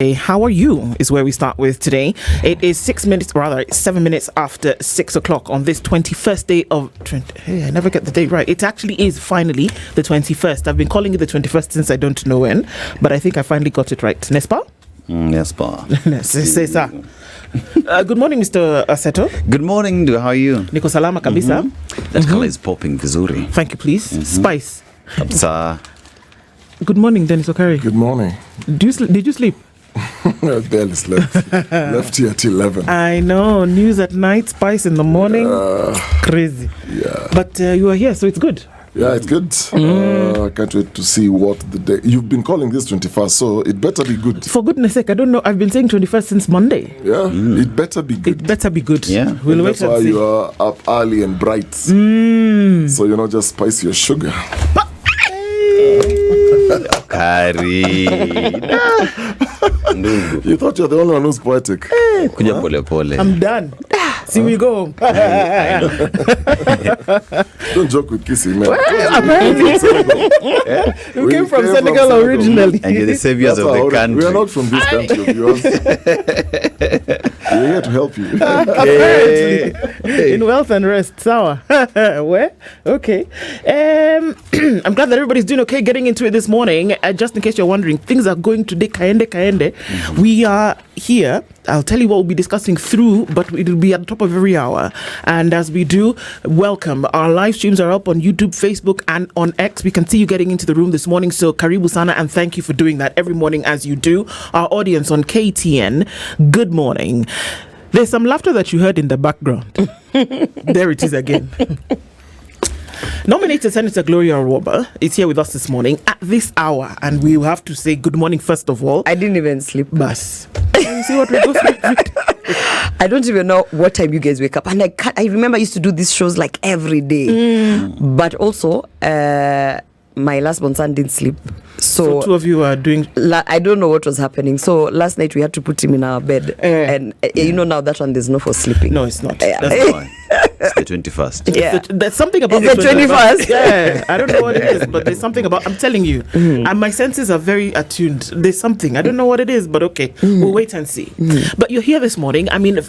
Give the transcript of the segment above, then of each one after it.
Hey, how are you is where we start with today. It is 7 minutes after 6 o'clock on this 21st day of... Hey, I never get the date right. It actually is finally the 21st. I've been calling it the 21st since I don't know when, but I think I finally got it right. Nespa? Nespa. Good morning, Mr. Aseto. Good morning, how are you? Niko salama kabisa. That color is popping vizuri. Thank you, please. Spice. Kabisa. Good morning, Dennis Okari. Good morning. Did you sleep? I barely slept. Left here at 11. I know. News at night, Spice in the morning. Crazy. Yeah. But you are here, so it's good. Yeah, it's good. I can't wait to see what the day... You've been calling this 21st, so it better be good. For goodness sake, I don't know. I've been saying 21st since Monday. Yeah, it better be good. It better be good. Yeah. We'll wait that's why and see. you are up early and bright. So you're not just spice your sugar. Kari. You thought you're the only one who's poetic. Kuja pole pole. I'm done. See, we go home. Don't joke with kissing, man. Apparently. We came from Senegal originally. And you're the saviors That's of the our country. We are not from this country of yours. We're here to help you. Apparently. In wealth and rest. Sawa. Where? Okay. I'm glad that everybody's doing okay getting into it this morning. Just in case you're wondering, things are going today. Kaende. We are here. I'll tell you what we'll be discussing through, but it will be at the top of every hour. And as we do, welcome. Our live streams are up on YouTube, Facebook, and on X. We can see you getting into the room this morning. So karibu sana, and thank you for doing that every morning as you do. Our audience on KTN, good morning. There's some laughter that you heard in the background. There it is again. Nominated Senator Gloria Orwoba is here with us this morning at this hour, and we will have to say good morning first of all. I didn't even sleep. Bas. You see what we go through? I don't even know what time you guys wake up. And I remember I used to do these shows like every day. But also, my last born son didn't sleep. So two of you are doing... I don't know what was happening. So last night we had to put him in our bed. And you know now that one there's no for sleeping. No, it's not. That's why. It's the 21st. Yeah. There's something about the 21st. Yeah, I don't know what it is, but there's something about... I'm telling you, and my senses are very attuned. There's something. I don't know what it is, but okay. We'll wait and see. But you're here this morning. I mean,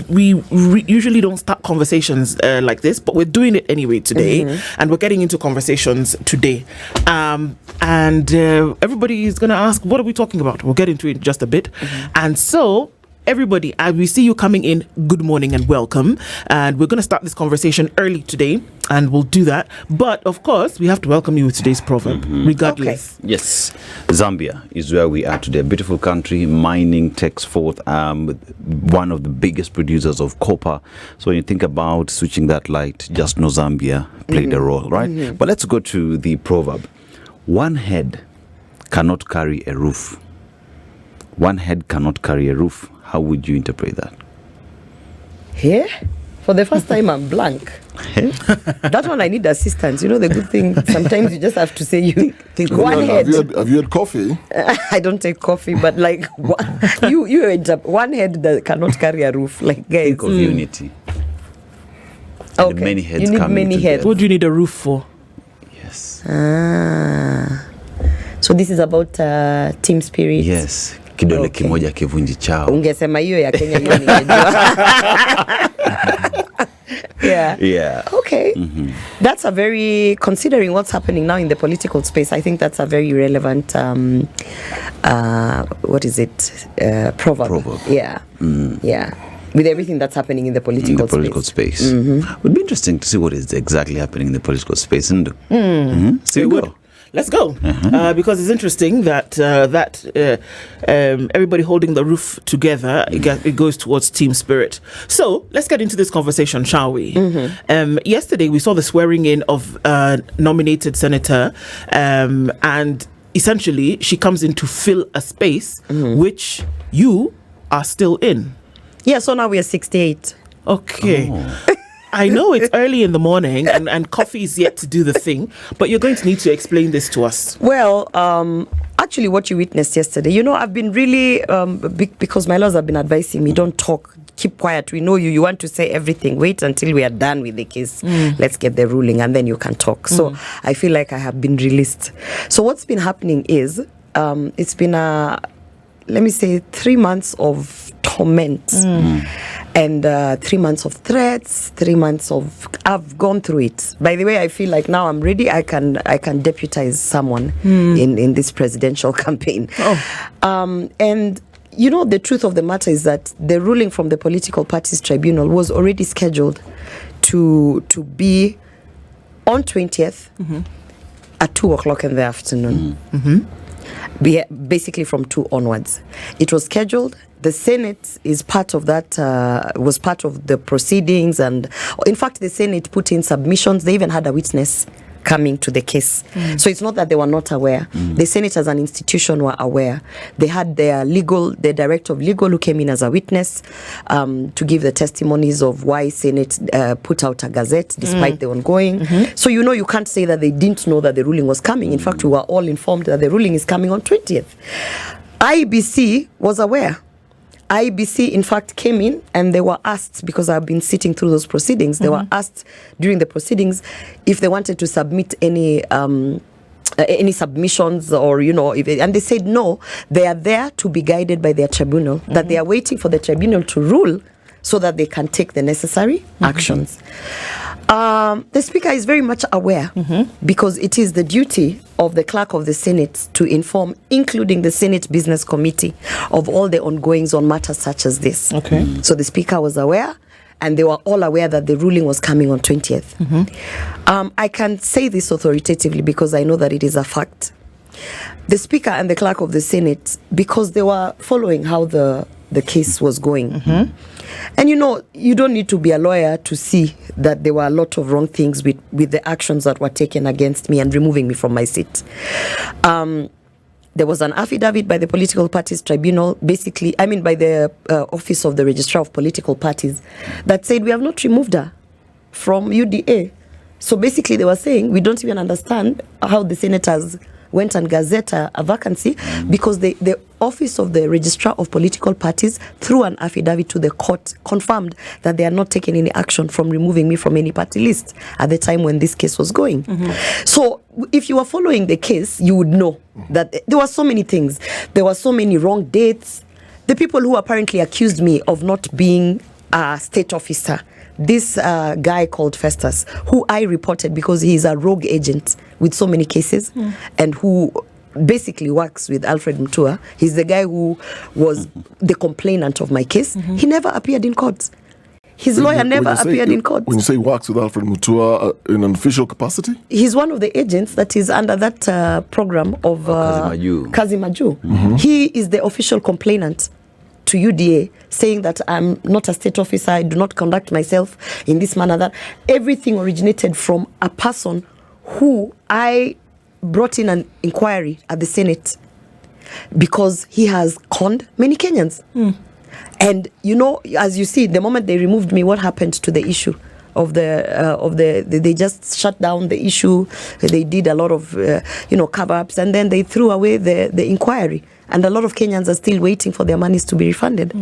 we usually don't start conversations like this, but we're doing it anyway today, and we're getting into conversations today. And everybody is going to ask, what are we talking about? We'll get into it in just a bit. And so... everybody, as we see you coming in, good morning and welcome. And we're going to start this conversation early today, and we'll do that. But of course, we have to welcome you with today's proverb, regardless. Okay. Yes, Zambia is where we are today. A beautiful country, mining takes forth, one of the biggest producers of copper. So when you think about switching that light, just know Zambia played a role, right? But let's go to the proverb. One head cannot carry a roof. One head cannot carry a roof. How would you interpret that? Here? For the first time, I'm blank. That one, I need assistance. You know, the good thing, sometimes you just have to say think one head. Have you had coffee? I don't take coffee, but like, you end up one head that cannot carry a roof. Like, guys. Think of unity. Okay. And many heads you need coming many together. heads. What do you need a roof for? Yes. So this is about team spirit. Yes. Kidole kimoja kivunji chao. Ungesema hiyo ya Kenya hiyo ningejua. Yeah. Okay. That's a very, considering what's happening now in the political space, I think that's a very relevant, what is it? Proverb. Yeah. Yeah. With everything that's happening in the political space. It would be interesting to see what is exactly happening in the political space. And see we go. Let's go, because it's interesting that everybody holding the roof together, it goes towards team spirit. So let's get into this conversation, shall we? Yesterday we saw the swearing in of nominated senator, and essentially she comes in to fill a space which you are still in. Yeah, so now we are 68. Okay. I know it's early in the morning and coffee is yet to do the thing, but you're going to need to explain this to us. Well, actually what you witnessed yesterday, you know, I've been really, because my lawyers have been advising me, don't talk, keep quiet. We know you want to say everything. Wait until we are done with the case. Let's get the ruling and then you can talk. So I feel like I have been released. So what's been happening is, it's been a let me say, 3 months of torment. And 3 months of threats, 3 months of... I've gone through it. By the way, I feel like now I'm ready. I can deputize someone in this presidential campaign. And, you know, the truth of the matter is that the ruling from the Political Parties Tribunal was already scheduled to be on 20th at 2 o'clock in the afternoon. Basically from 2 onwards. It was scheduled. The Senate is part of that, was part of the proceedings. And in fact, the Senate put in submissions. They even had a witness coming to the case. So it's not that they were not aware. The Senate as an institution were aware. They had their director of legal who came in as a witness to give the testimonies of why Senate put out a gazette despite the ongoing. So, you know, you can't say that they didn't know that the ruling was coming. In fact, we were all informed that the ruling is coming on 20th. IBC was aware. IBC, in fact, came in and they were asked, because I've been sitting through those proceedings, they were asked during the proceedings if they wanted to submit any submissions or, you know, and they said no, they are there to be guided by their tribunal, that they are waiting for the tribunal to rule so that they can take the necessary actions. The Speaker is very much aware because it is the duty of the Clerk of the Senate to inform, including the Senate Business Committee, of all the ongoings on matters such as this. So the Speaker was aware, and they were all aware that the ruling was coming on 20th. I can say this authoritatively because I know that it is a fact. The Speaker and the Clerk of the Senate, because they were following how the case was going. And you know, you don't need to be a lawyer to see that there were a lot of wrong things with the actions that were taken against me and removing me from my seat. There was an affidavit by the Political Parties Tribunal, basically, I mean by the Office of the Registrar of Political Parties, that said we have not removed her from UDA. So basically they were saying we don't even understand how the senators went and gazette a vacancy because the Office of the Registrar of Political Parties, through an affidavit to the court, confirmed that they are not taking any action from removing me from any party list at the time when this case was going. So if you were following the case, you would know that there were so many things. There were so many wrong dates. The people who apparently accused me of not being a state officer, this guy called Festus, who I reported because he is a rogue agent with so many cases and who basically works with Alfred Mutua. He's the guy who was the complainant of my case. He never appeared in court. His lawyer never appeared in court. When you say works with Alfred Mutua in an official capacity? He's one of the agents that is under that program of Kazimaju. He is the official complainant to UDA, saying that I'm not a state officer, I do not conduct myself in this manner, that everything originated from a person who I brought in an inquiry at the Senate because he has conned many Kenyans. And, you know, as you see, the moment they removed me, what happened to the issue of they just shut down the issue. They did a lot of, cover-ups, and then they threw away the inquiry. And a lot of Kenyans are still waiting for their monies to be refunded.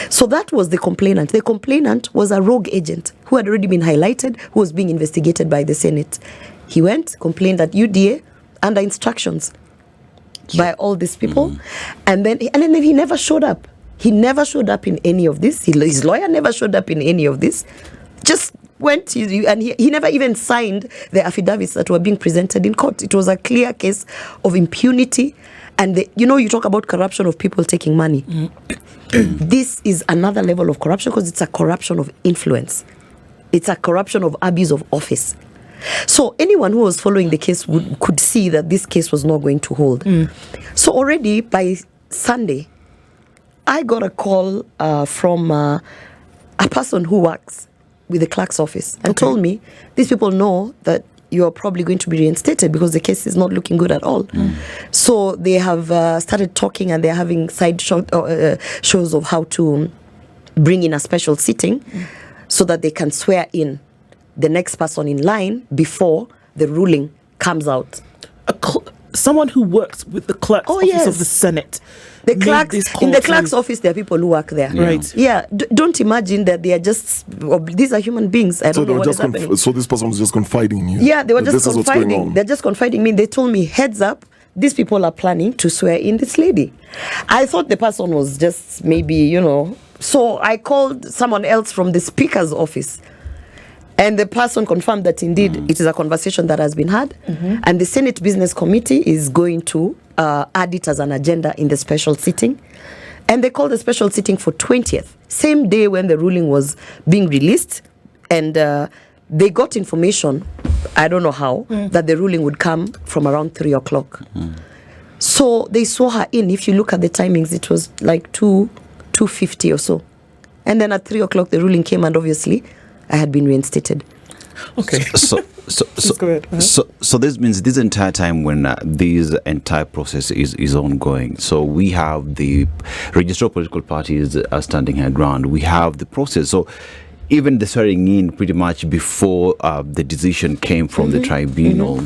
So that was the complainant. The complainant was a rogue agent who had already been highlighted, who was being investigated by the Senate. He went, complained at UDA under instructions by all these people. And then he never showed up. He never showed up in any of this. His lawyer never showed up in any of this. Just went, and he never even signed the affidavits that were being presented in court. It was a clear case of impunity. And you talk about corruption of people taking money. This is another level of corruption because it's a corruption of influence. It's a corruption of abuse of office. So anyone who was following the case could see that this case was not going to hold. So already by Sunday, I got a call from a person who works with the clerk's office and told me, these people know that you are probably going to be reinstated because the case is not looking good at all. So they have started talking, and they're having side shows of how to bring in a special sitting so that they can swear in the next person in line before the ruling comes out. Someone who works with the clerk's office of the Senate. The clerks, in the clerk's office, there are people who work there. Right. Yeah. Don't imagine that they are just, these are human beings. I don't know what is happening. So this person was just confiding in you? Yeah, they were just confiding. They're just confiding me. They told me, heads up, these people are planning to swear in this lady. I thought the person was just maybe, So I called someone else from the speaker's office. And the person confirmed that indeed it is a conversation that has been had. And the Senate Business Committee is going to add it as an agenda in the special sitting. And they called the special sitting for 20th, same day when the ruling was being released. And they got information, I don't know how, that the ruling would come from around 3 o'clock. So they saw her in. If you look at the timings, it was like 2:50 or so. And then at 3 o'clock, the ruling came, and obviously I had been reinstated. Okay. So go ahead. so this means this entire time when this entire process is ongoing. So we have the Register of Political Parties standing her ground. We have the process. So even the swearing in pretty much before the decision came from the tribunal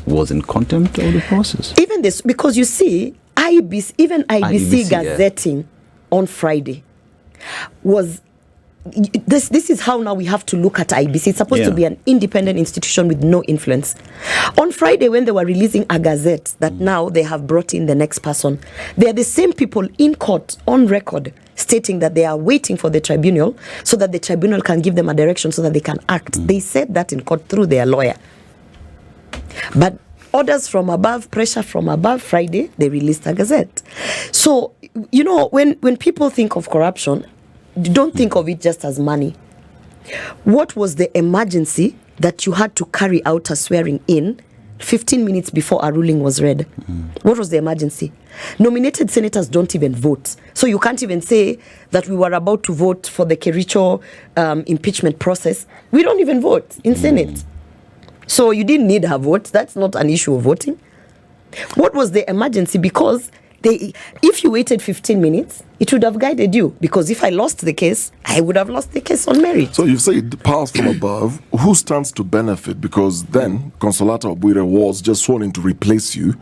was in contempt of the process. Even this, because you see, IBC gazetting on Friday was... This is how now we have to look at IBC. It's supposed to be an independent institution with no influence. On Friday, when they were releasing a gazette that now they have brought in the next person, they are the same people in court on record stating that they are waiting for the tribunal so that the tribunal can give them a direction so that they can act. They said that in court through their lawyer. But orders from above, pressure from above, Friday, they released a gazette. So, when people think of corruption, don't think of it just as money. What was the emergency that you had to carry out a swearing in 15 minutes before a ruling was read? What was the emergency? Nominated senators don't even vote. So you can't even say that we were about to vote for the Kericho impeachment process. We don't even vote in Senate. So you didn't need her vote. That's not an issue of voting. What was the emergency? Because if you waited 15 minutes, it would have guided you. Because if I lost the case, I would have lost the case on merit. So you say powers from above. Who stands to benefit? Because then Consolata Obuire was just sworn in to replace you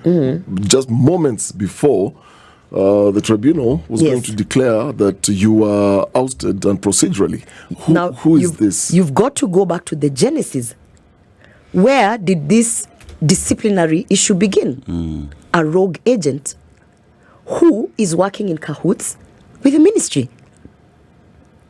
just moments before the tribunal was going to declare that you were ousted and procedurally. Who is this? You've got to go back to the genesis. Where did this disciplinary issue begin? A rogue agent who is working in cahoots with the ministry.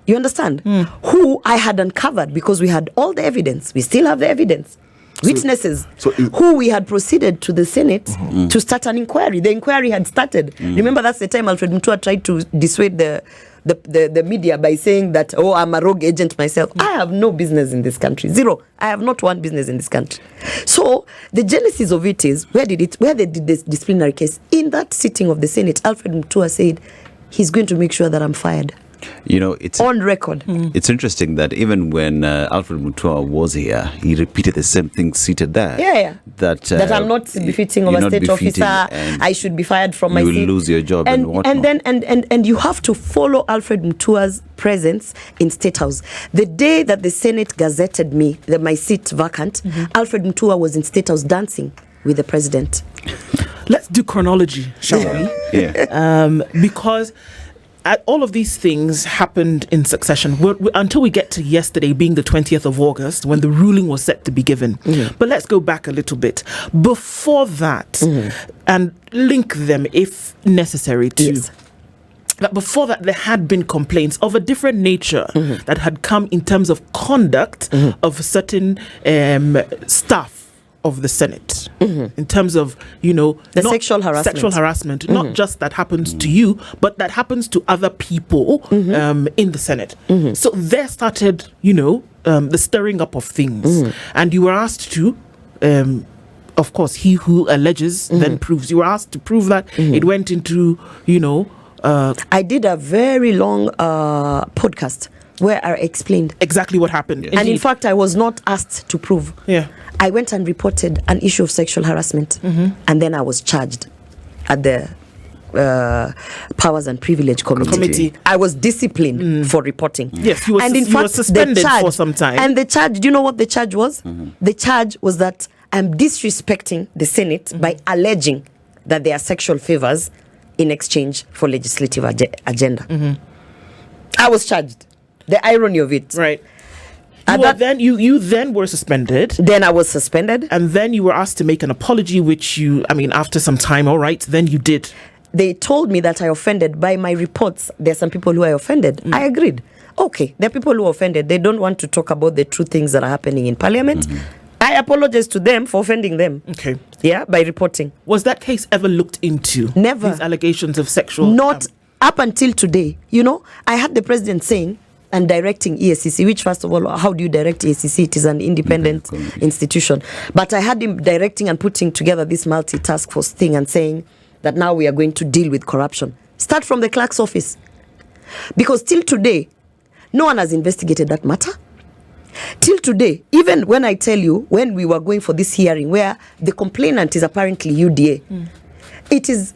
You understand? Who I had uncovered because we had all the evidence. We still have the evidence. Witnesses who we had proceeded to the Senate to start an inquiry. The inquiry had started. Remember, that's the time Alfred Mutua tried to dissuade the media by saying that, I'm a rogue agent myself. I have no business in this country. Zero. I have not one business in this country. So the genesis of it is, where they did this disciplinary case? In that sitting of the Senate, Alfred Mutua said he's going to make sure that I'm fired. It's on record. It's interesting that even when Alfred Mutua was here, he repeated the same thing seated there. Yeah. That I'm not befitting of a state officer. I should be fired from my seat. You will lose your job and whatnot. And you have to follow Alfred Mutua's presence in State House. The day that the Senate gazetted me, my seat vacant, Alfred Mutua was in State House dancing with the president. Let's do chronology, shall we? Yeah. Because all of these things happened in succession until we get to yesterday being the 20th of August when the ruling was set to be given. But let's go back a little bit. Before that, and link them if necessary too. That before that, there had been complaints of a different nature that had come in terms of conduct of certain staff of the Senate, in terms of, sexual harassment, not just that happens to you, but that happens to other people in the Senate. So there started, the stirring up of things. And you were asked to, of course, he who alleges then proves. You were asked to prove that. It went into, I did a very long podcast where I explained exactly what happened. And in fact, I was not asked to prove. I went and reported an issue of sexual harassment, and then I was charged at the Powers and Privilege Committee. I was disciplined for reporting. Yes, you were suspended for some time. And the charge, do you know what the charge was? The charge was that I'm disrespecting the Senate by alleging that there are sexual favors in exchange for legislative agenda. I was charged. The irony of it. Right. You then were suspended. Then I was suspended. And then you were asked to make an apology, which after some time, all right, then you did. They told me that I offended. By my reports, there are some people who I offended. I agreed. Okay, there are people who offended. They don't want to talk about the true things that are happening in Parliament. I apologize to them for offending them. Okay. Yeah, by reporting. Was that case ever looked into? Never. These allegations of sexual... Not up until today. I had the president saying and directing EACC, which first of all, how do you direct EACC? It is an independent institution. But I had him directing and putting together this multi-task force thing and saying that now we are going to deal with corruption. Start from the clerk's office. Because till today, no one has investigated that matter. Till today, even when I tell you, when we were going for this hearing where the complainant is apparently UDA, it is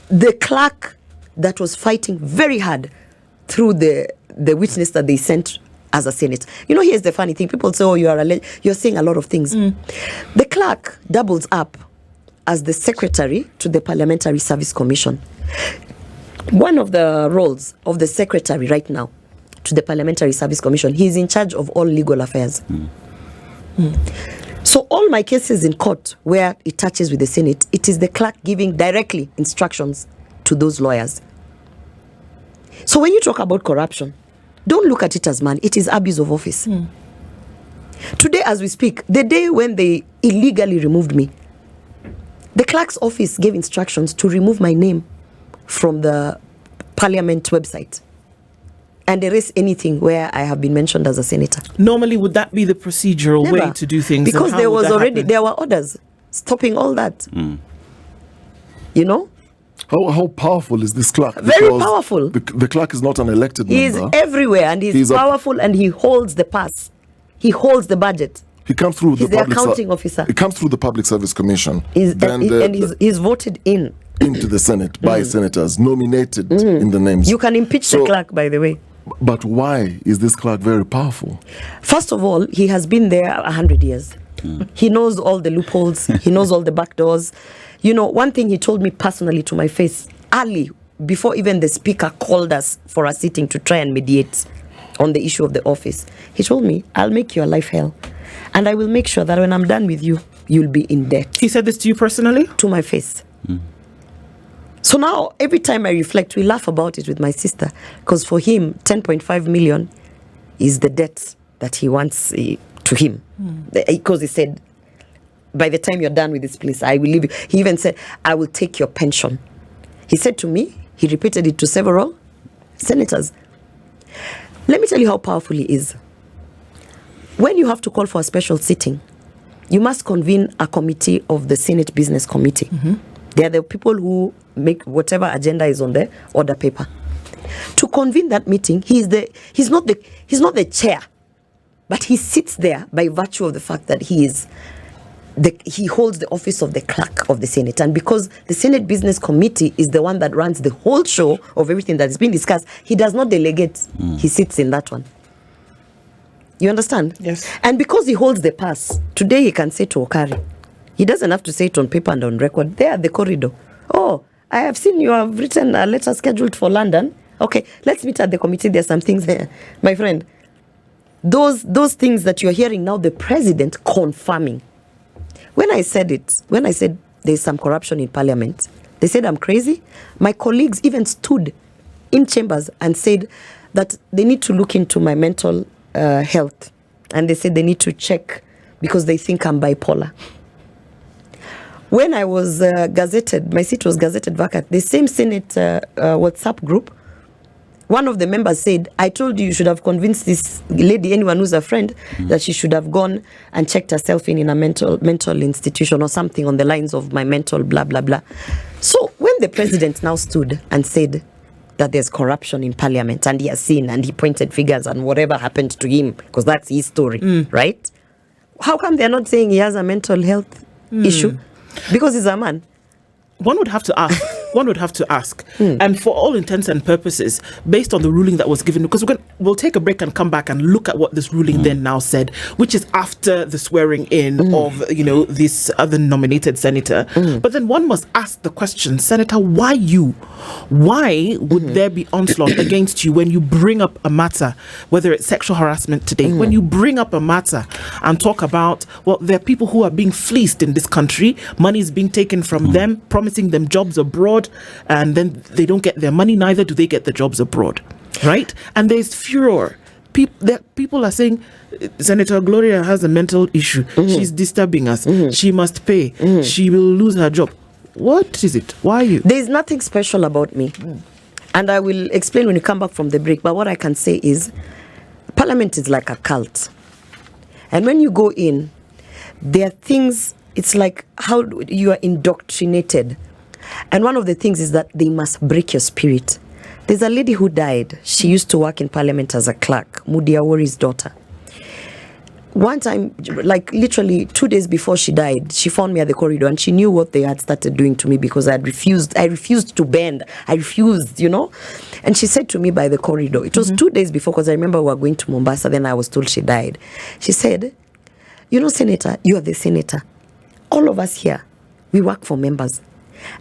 the clerk that was fighting very hard through the witness that they sent as a senator. Here's the funny thing. People say, oh, you're saying a lot of things. The clerk doubles up as the secretary to the Parliamentary Service Commission. One of the roles of the secretary right now to the Parliamentary Service Commission, he is in charge of all legal affairs. So all my cases in court where it touches with the Senate, it is the clerk giving directly instructions to those lawyers. So when you talk about corruption, don't look at it as man. It is abuse of office. Today, as we speak, the day when they illegally removed me, the clerk's office gave instructions to remove my name from the Parliament website and erase anything where I have been mentioned as a senator. Normally, would that be the procedural way to do things? Because there were orders stopping all that. How powerful is this clerk? Very powerful. The clerk is not an elected member. He is everywhere, and he's powerful, and he holds the purse. He holds the budget. He comes through the accounting officer. He comes through the Public Service Commission. He's voted into the Senate by senators, nominated in the names. You can impeach the clerk, by the way. But why is this clerk very powerful? First of all, he has been there 100 years. He knows all the loopholes. He knows all the back doors. One thing he told me personally to my face, early, before even the speaker called us for a sitting to try and mediate on the issue of the office, he told me, I'll make your life hell. And I will make sure that when I'm done with you, you'll be in debt. He said this to you personally? To my face. So now, every time I reflect, we laugh about it with my sister. Because for him, 10.5 million is the debt that he wants to him. Because he said, by the time you're done with this place, I will leave you. He even said, I will take your pension. He said to me, he repeated it to several senators. Let me tell you how powerful he is. When you have to call for a special sitting, you must convene a committee of the Senate Business Committee. They are the people who make whatever agenda is on the order paper. To convene that meeting, he's not the chair, but he sits there by virtue of the fact that he holds the office of the clerk of the Senate. And because the Senate Business Committee is the one that runs the whole show of everything that is being discussed, he does not delegate. He sits in that one. You understand? Yes. And because he holds the pass, today he can say to Okari, he doesn't have to say it on paper and on record. There at the corridor. Oh, I have seen you have written a letter scheduled for London. Okay, let's meet at the committee. There's some things there. My friend, those things that you're hearing now, the president confirming. When I said there's some corruption in Parliament, they said I'm crazy. My colleagues even stood in chambers and said that they need to look into my mental health. And they said they need to check because they think I'm bipolar. When I was gazetted, my seat was gazetted vacant, the same Senate WhatsApp group, one of the members said, I told you should have convinced this lady, anyone who's a friend, that she should have gone and checked herself in a mental institution or something on the lines of my mental blah, blah, blah. So when the president now stood and said that there's corruption in Parliament and he has seen and he pointed figures and whatever happened to him, because that's his story, right? How come they're not saying he has a mental health issue? Because he's a man. One would have to ask. one would have to ask. And for all intents and purposes, based on the ruling that was given, because we'll take a break and come back and look at what this ruling then now said, which is after the swearing in of, this other nominated senator. But then one must ask the question, Senator, why you? Why would there be onslaught against you when you bring up a matter, whether it's sexual harassment today, when you bring up a matter and talk about, well, there are people who are being fleeced in this country, money is being taken from them, promising them jobs abroad, and then they don't get their money, neither do they get the jobs abroad, right? And there's furor. People are saying, Senator Gloria has a mental issue. She's disturbing us. She must pay. She will lose her job. What is it? Why are you? There's nothing special about me. And I will explain when you come back from the break. But what I can say is, Parliament is like a cult. And when you go in, there are things, it's like how you are indoctrinated. And one of the things is that they must break your spirit. There's a lady who died. She used to work in Parliament as a clerk, Mudiawori's daughter. One time, like literally 2 days before she died, she found me at the corridor and she knew what they had started doing to me because I refused to bend. I refused, And she said to me by the corridor, it was 2 days before, because I remember we were going to Mombasa, then I was told she died. She said, Senator, you are the senator. All of us here, we work for members.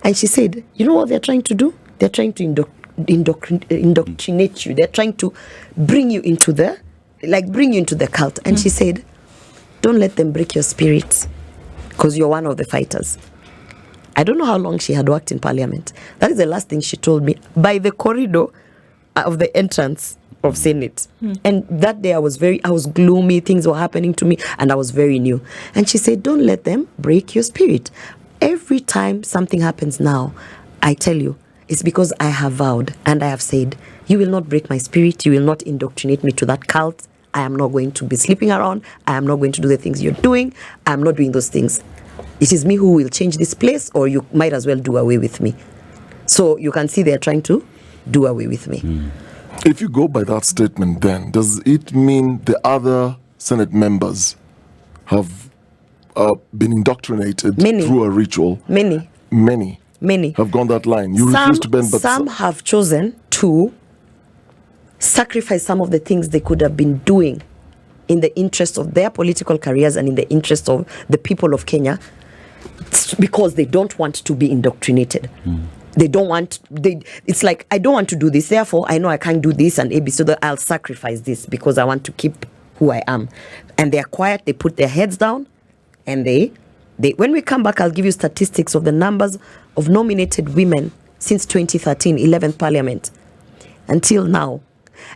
And she said, you know what they're trying to do? They're trying to indoctrinate you. They're trying to bring you into the cult. And she said, don't let them break your spirits, because you're one of the fighters. I don't know how long she had worked in Parliament. That is the last thing she told me by the corridor of the entrance of Senate. And that day I was gloomy, things were happening to me, and I was very new. And she said, don't let them break your spirit. Every time something happens now, I tell you, it's because I have vowed and I have said, you will not break my spirit, you will not indoctrinate me to that cult. I am not going to be sleeping around. I am not going to do the things you're doing. I am not doing those things. It is me who will change this place, or you might as well do away with me. So you can see they're trying to do away with me. If you go by that statement, then does it mean the other Senate members have been indoctrinated through a ritual? Many have gone that line. You refuse to bend, but some have chosen to sacrifice some of the things they could have been doing in the interest of their political careers and in the interest of the people of Kenya, because they don't want to be indoctrinated. They don't want, it's like, I don't want to do this, therefore I know I can't do this and AB, so that I'll sacrifice this because I want to keep who I am. And they're quiet, they put their heads down, and they when we come back, I'll give you statistics of the numbers of nominated women since 2013, 11th Parliament, until now,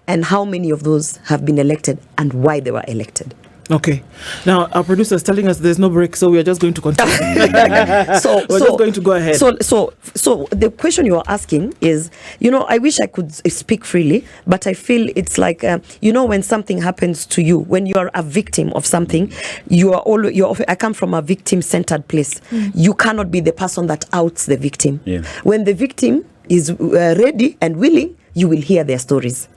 and how many of those have been elected and why they were elected. Okay. Now, our producer is telling us there's no break, so we are just going to continue. We're just going to go ahead. So the question you are asking is, I wish I could speak freely, but I feel it's like, when something happens to you, when you are a victim of something, I come from a victim-centered place. You cannot be the person that outs the victim. Yeah. When the victim is ready and willing, you will hear their stories.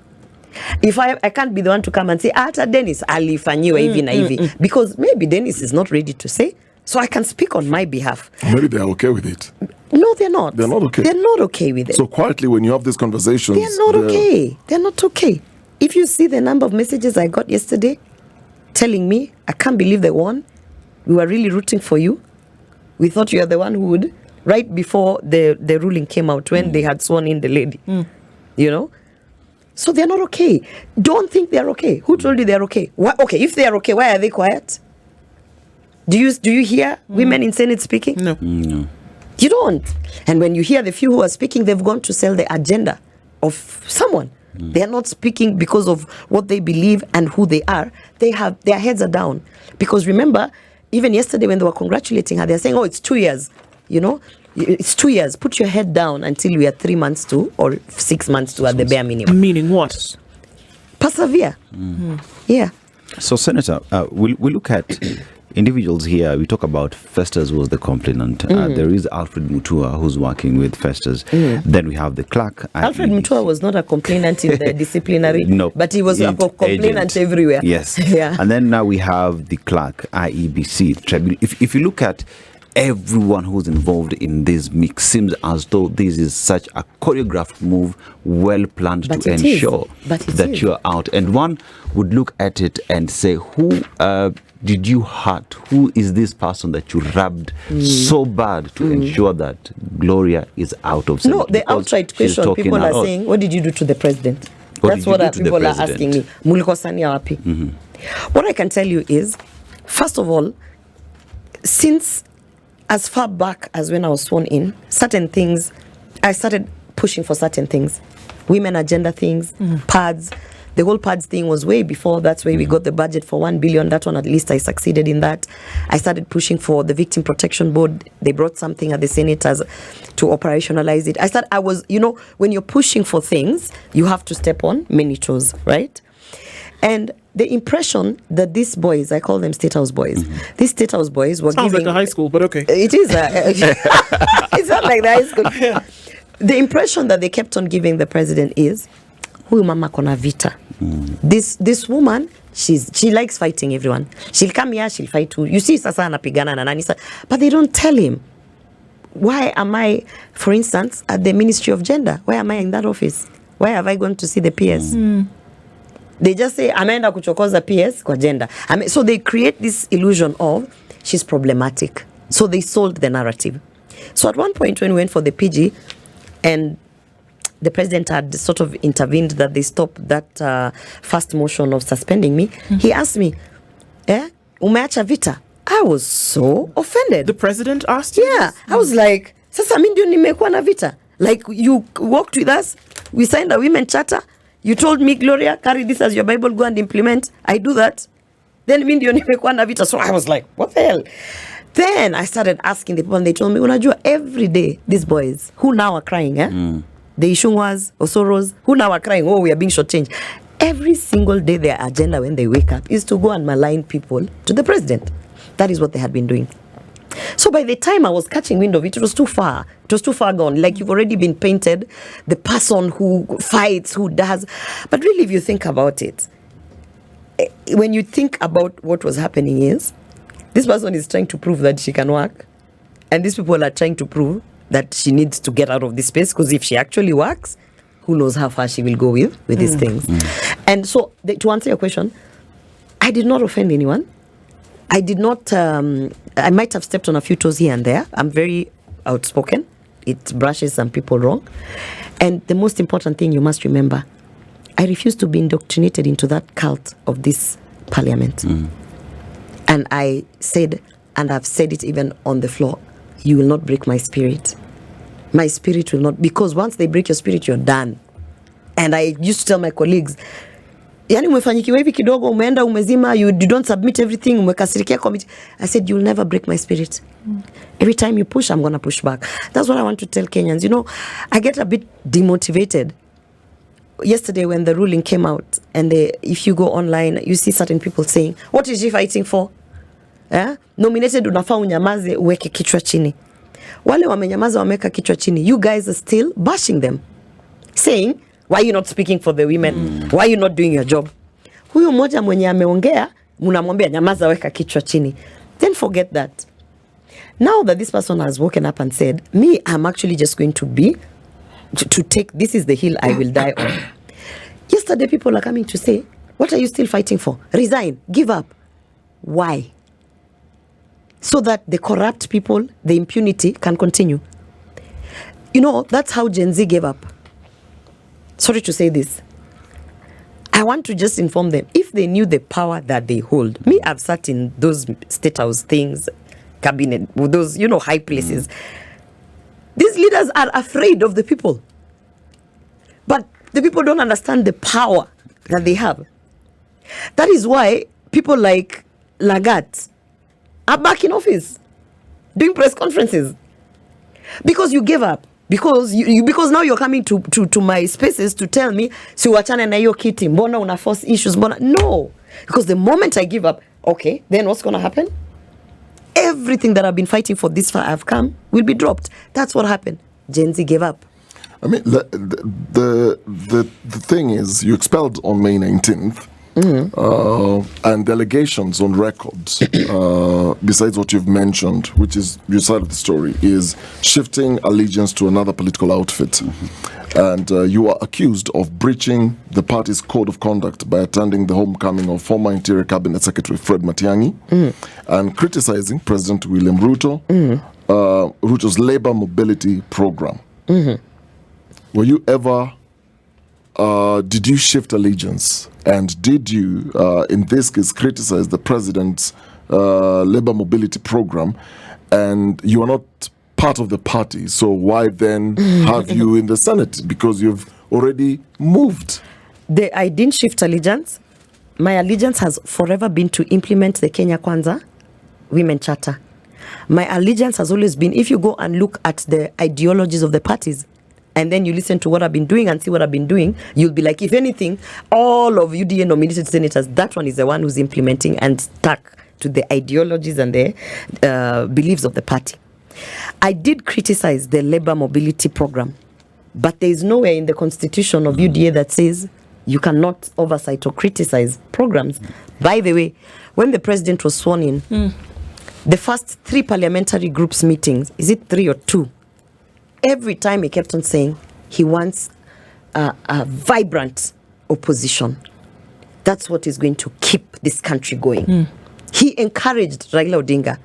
If I can't be the one to come and say, Ata Dennis, alifanyiwa hivi na hivi, because maybe Dennis is not ready to say, so I can speak on my behalf. Maybe they're okay with it. No, they're not. They're not okay. They're not okay with it. So quietly, when you have these conversations, they're not okay. They're not okay. If you see the number of messages I got yesterday telling me, I can't believe they won. We were really rooting for you. We thought you were the one who would, right before the ruling came out, when they had sworn in the lady. So they're not okay. Don't think they're okay. Who told you they're okay? Okay, if they're okay, why are they quiet? Do you hear women in Senate speaking? No. You don't. And when you hear the few who are speaking, they've gone to sell the agenda of someone. They're not speaking because of what they believe and who they are. Their heads are down. Because remember, even yesterday when they were congratulating her, they're saying, it's 2 years. It's 2 years. Put your head down until we are 3 months to, or 6 months to, at the bare minimum. Meaning what? Persevere. Yeah. So, Senator, we look at individuals here. We talk about Festus, who was the complainant. There is Alfred Mutua, who's working with Festus. Then we have the clerk. Alfred Mutua was not a complainant in the disciplinary, but he was a complainant everywhere. Yes. Yeah. And then now we have the clerk, IEBC. If you look at everyone who's involved in this mix seems as though this is such a choreographed move, well planned But to it ensure But it that is. you're out. And one would look at it and say, who did you hurt? Who is this person that you rubbed so bad to ensure that Gloria is out of Senate? No, the Because outright she's question talking people a are lot. saying, what did you do to the president? What That's did you what do our to the people are president? asking me. Mulikosania wapi? What I can tell you is, first of all, since as far back as when I was sworn in, certain things, I started pushing for certain things. Women agenda things, pads. The whole pads thing was way before. That's where we got the budget for 1 billion. That one, at least I succeeded in that. I started pushing for the Victim Protection Board. They brought something at the Senate as to operationalize it. I was, when you're pushing for things, you have to step on many toes, right? And the impression that these boys, I call them State House boys, these State House boys were Sounds giving... like a high school, but okay. It is. It's not like the high school. Yeah. The impression that they kept on giving the president is, huyu mama kona vita. This woman, she likes fighting everyone. She'll come here, she'll fight too. You see sasa anapigana na nani, but they don't tell him. Why am I, for instance, at the Ministry of Gender? Why am I in that office? Why have I gone to see the PS? They just say, ameenda kuchokoza PS kwa gender. So they create this illusion of she's problematic. So they sold the narrative. So at one point when we went for the PG and the president had sort of intervened that they stopped that first motion of suspending me, he asked me, umeacha vita? I was so offended. The president asked you? Yeah, I was like, sasa mimi ndio nimekuwa na vita. Like, you walked with us, we signed a women charter, you told me, Gloria, carry this as your Bible, go and implement. I do that. Then mimi ndio nimekuwa na vita. So I was like, what the hell? Then I started asking the people and they told me, unajua, every day, these boys, who now are crying, the Ishungwas, Osoros, who now are crying, oh, we are being shortchanged. Every single day their agenda when they wake up is to go and malign people to the president. That is what they had been doing. So by the time I was catching wind of it, it was too far. It was too far gone. Like, you've already been painted the person who fights, who does. But really, if you think about it, when you think about what was happening is, this person is trying to prove that she can work. And these people are trying to prove that she needs to get out of this space, because if she actually works, who knows how far she will go with these things. And so, to answer your question, I did not offend anyone. I did not, I might have stepped on a few toes here and there. I'm very outspoken. It brushes some people wrong. And the most important thing you must remember, I refuse to be indoctrinated into that cult of this parliament. And I said, and I've said it even on the floor, you will not break my spirit. My spirit will not, because once they break your spirit, you're done. And I used to tell my colleagues, yani umefanyikiwa hivi kidogo, umeenda umezima, you don't submit everything, umekasirikia committee. I said, you'll never break my spirit. Every time you push, I'm going to push back. That's what I want to tell Kenyans. I get a bit demotivated. Yesterday when the ruling came out, and if you go online, you see certain people saying, what is she fighting for? Nominated unafaa unyamaze uweke kichwa chini. Wale wamenyamaza wameka kichwa chini. You guys are still bashing them. Saying, why are you not speaking for the women? Why are you not doing your job? Huyu mmoja mwenye ameongea, mnamwambia nyamaza weka kichwa chini. Then forget that. Now that this person has woken up and said, me, I'm actually just going to be, to take, this is the hill I will die on. Yesterday people are coming to say, what are you still fighting for? Resign, give up. Why? So that the corrupt people, the impunity can continue. That's how Gen Z gave up. Sorry to say this. I want to just inform them, if they knew the power that they hold. Me, I've sat in those State House things, cabinet, those, high places. These leaders are afraid of the people. But the people don't understand the power that they have. That is why people like Lagat are back in office, doing press conferences. Because you gave up. Because because now you're coming to my spaces to tell me, si wachane na hiyo kiti, mbona una force issues, mbona. No. Because the moment I give up, okay, then what's going to happen? Everything that I've been fighting for this far I've come will be dropped. That's what happened. Gen Z gave up. I mean, the thing is, you expelled on May 19th. and delegations on records, besides what you've mentioned, which is your side of the story, is shifting allegiance to another political outfit. And you are accused of breaching the party's code of conduct by attending the homecoming of former Interior Cabinet Secretary Fred Matiang'i and criticizing President William Ruto, Ruto's labor mobility program. Were you ever, did you shift allegiance? And did you, in this case, criticize the president's labor mobility program? And you are not part of the party, so why then have you in the Senate? Because you've already moved. I didn't shift allegiance. My allegiance has forever been to implement the Kenya Kwanza Women Charter. My allegiance has always been, if you go and look at the ideologies of the parties, and then you listen to what I've been doing and see what I've been doing, you'll be like, if anything, all of UDA nominated senators, that one is the one who's implementing and stuck to the ideologies and the beliefs of the party. I did criticize the labor mobility program, but there is nowhere in the constitution of UDA that says you cannot oversight or criticize programs. By the way, when the president was sworn in, the first 3 parliamentary groups meetings, is it 3 or 2? Every time he kept on saying he wants a vibrant opposition. That's what is going to keep this country going. He encouraged Raila Odinga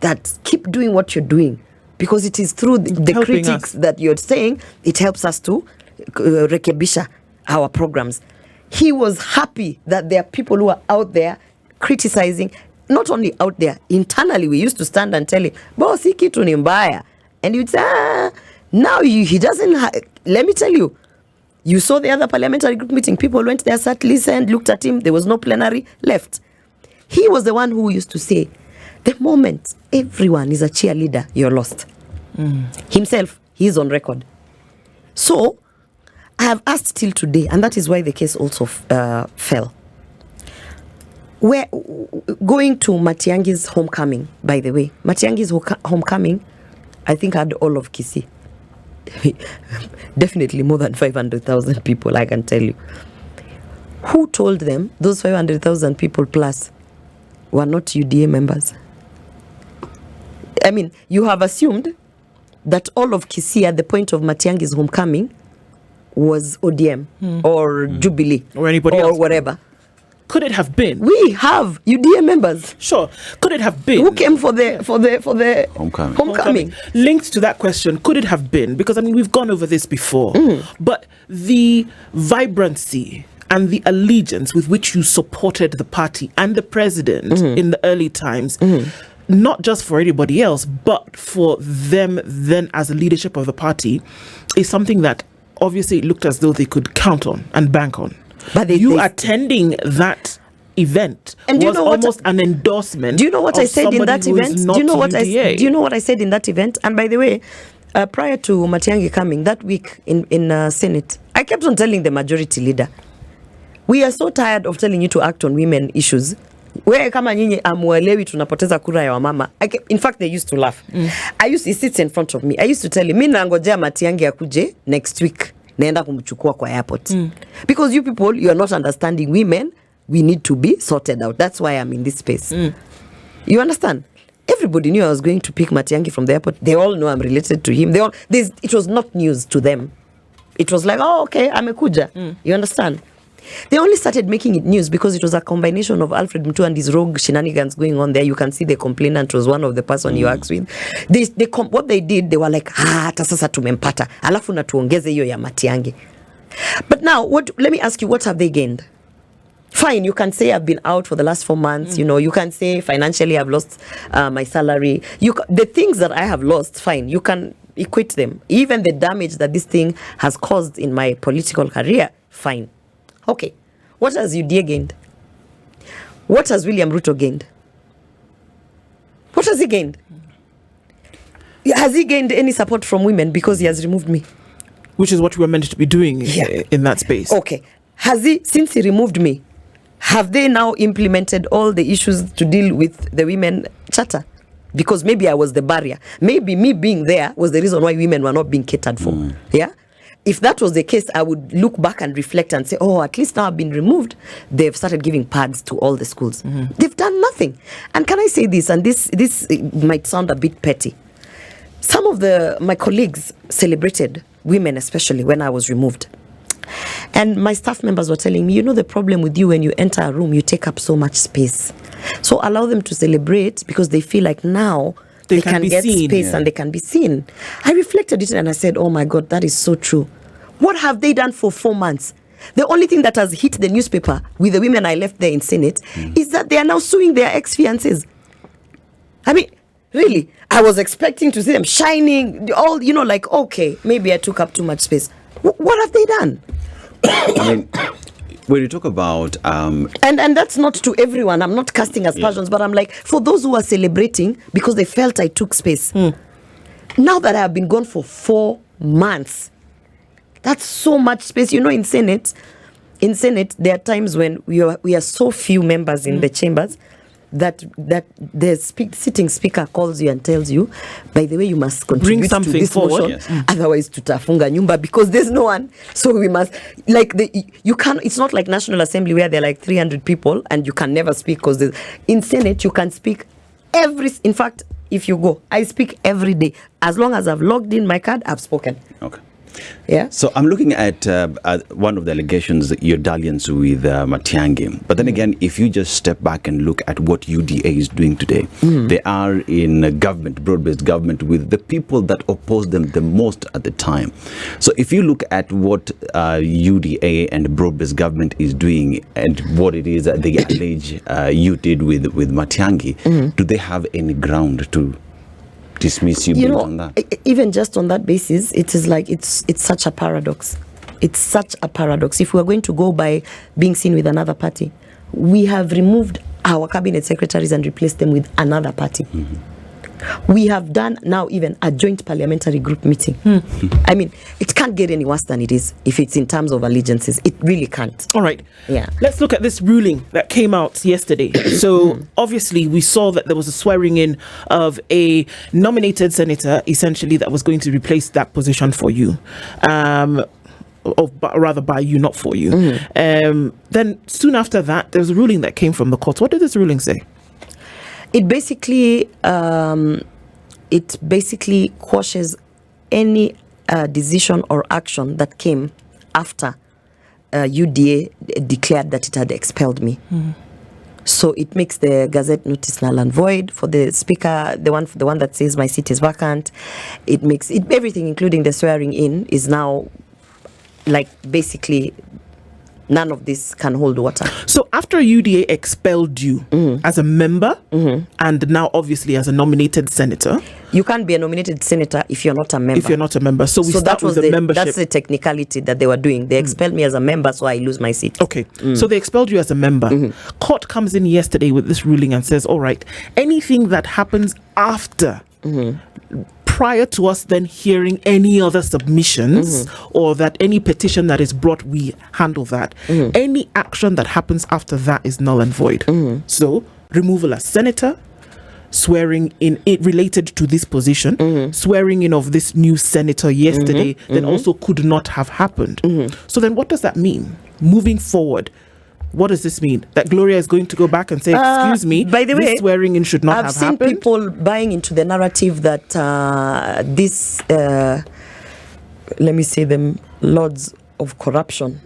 that keep doing what you're doing, because it is through the critics that you're saying it helps us to rekebisha our programs. He was happy that there are people who are out there criticizing, not only out there, internally we used to stand and tell him, boss, hii kitu ni mbaya. And you'd say, now he doesn't, let me tell you, you saw the other parliamentary group meeting, people went there, sat, listened, looked at him, there was no plenary, left. He was the one who used to say, the moment everyone is a cheerleader, you're lost. Himself, he's on record. So, I have asked till today, and that is why the case also fell. We're going to Matiang'i's homecoming, by the way. Matiang'i's homecoming, I think, had all of Kisii. Definitely more than 500,000 people, I can tell you. Who told them those 500,000 people plus were not UDA members? I mean, you have assumed that all of Kisii at the point of Matiang'i's homecoming was ODM or Jubilee or anybody else, whatever. Could it have been? We have UDA members. Sure. Could it have been? Who came for the homecoming? Linked to that question, could it have been? Because I mean, we've gone over this before, but the vibrancy and the allegiance with which you supported the party and the president in the early times, not just for anybody else, but for them then as a leadership of the party, is something that obviously it looked as though they could count on and bank on. But you attending that event was almost an endorsement. Do you know what I said in that event? Do you know what I said in that event? And by the way, prior to Matiang'i coming that week in Senate, I kept on telling the majority leader, we are so tired of telling you to act on women issues. Where kama nyinyi amuelewi tunapoteza kura ya wamama. In fact, they used to laugh. He sits in front of me. I used to tell him, mimi nangojea Matiang'i akuje next week. Naenda kumchukua kwa airport. Because you people, you are not understanding women. We need to be sorted out. That's why I'm in this space. You understand? Everybody knew I was going to pick Matiang'i from the airport. They all know I'm related to him. It was not news to them. It was like, oh, okay, amekuja. You understand? They only started making it news because it was a combination of Alfred Mutua and his rogue shenanigans going on there. You can see the complainant was one of the person you asked with. What they did, they were like, hata sasa tumempata. Alafu na tuongeze hiyo ya Matiang'i. But now, let me ask you, what have they gained? Fine, you can say I've been out for the last 4 months. You know, you can say financially I've lost my salary. The things that I have lost, fine, you can equate them. Even the damage that this thing has caused in my political career, fine. Okay, what has UDA gained? What has William Ruto gained? What has he gained? Has he gained any support from women because he has removed me? Which is what we were meant to be doing in that space. Okay, since he removed me, have they now implemented all the issues to deal with the women charter? Because maybe I was the barrier. Maybe me being there was the reason why women were not being catered for. Yeah? if that was the case, I would look back and reflect and say, oh, at least now I've been removed. They've started giving pads to all the schools. They've done nothing. And can I say this, and this might sound a bit petty. Some of my colleagues celebrated, women especially, when I was removed. And my staff members were telling me, the problem with you, when you enter a room, you take up so much space. So allow them to celebrate, because they feel like now they can get seen, space and they can be seen. I reflected it and I said, oh my God, that is so true. What have they done for 4 months? The only thing that has hit the newspaper with the women I left there in Senate is that they are now suing their ex-fiancés. I mean, really, I was expecting to see them shining, all, like, okay, maybe I took up too much space. What have they done? I mean, when you talk about and that's not to everyone. I'm not casting aspersions, but I'm like, for those who are celebrating because they felt I took space. Now that I have been gone for 4 months, that's so much space. In Senate, there are times when we are so few members in the chambers that the sitting speaker calls you and tells you, by the way, you must contribute Bring something to this forward. motion, otherwise tutafunga nyumba, because there's no one. So we must, you can't. It's not like National Assembly where there are like 300 people and you can never speak, because in Senate you can speak in fact, if you go, I speak every day. As long as I've logged in my card, I've spoken. Okay. Yeah. So I'm looking at one of the allegations, your dalliance with Matiang'i. But then again, if you just step back and look at what UDA is doing today, they are in government, broad-based government, with the people that oppose them the most at the time. So if you look at what UDA and broad-based government is doing and what it is that they allege you did with Matiang'i, do they have any ground to dismiss you on that? Even just on that basis, it is like it's such a paradox. It's such a paradox. If we are going to go by being seen with another party, we have removed our cabinet secretaries and replaced them with another party. We have done now even a joint parliamentary group meeting. I mean, it can't get any worse than it is if it's in terms of allegiances. It really can't. All right. Yeah. Let's look at this ruling that came out yesterday. So obviously we saw that there was a swearing in of a nominated senator, essentially, that was going to replace that position for you. Or rather by you, not for you. Then soon after that, there was a ruling that came from the court. What did this ruling say? It basically quashes any decision or action that came after UDA declared that it had expelled me. So it makes the Gazette notice null and void for the speaker, the one that says my seat is vacant. It makes it everything, including the swearing in, is now like basically none of this can hold water. So after UDA expelled you as a member and now obviously as a nominated senator. You can't be a nominated senator if you're not a member. If you're not a member. So we start with the membership. That's the technicality that they were doing. They expelled me as a member, so I lose my seat. Okay. So they expelled you as a member. Court comes in yesterday with this ruling and says, all right, anything that happens after prior to us then hearing any other submissions or that any petition that is brought, we handle that. Any action that happens after that is null and void. So removal as senator, swearing in it related to this position, swearing in of this new senator yesterday, then also could not have happened. So then what does that mean moving forward? What does this mean? That Gloria is going to go back and say, excuse me, by the way, swearing in should not have happened? I've seen people buying into the narrative that this, let me say them, lords of corruption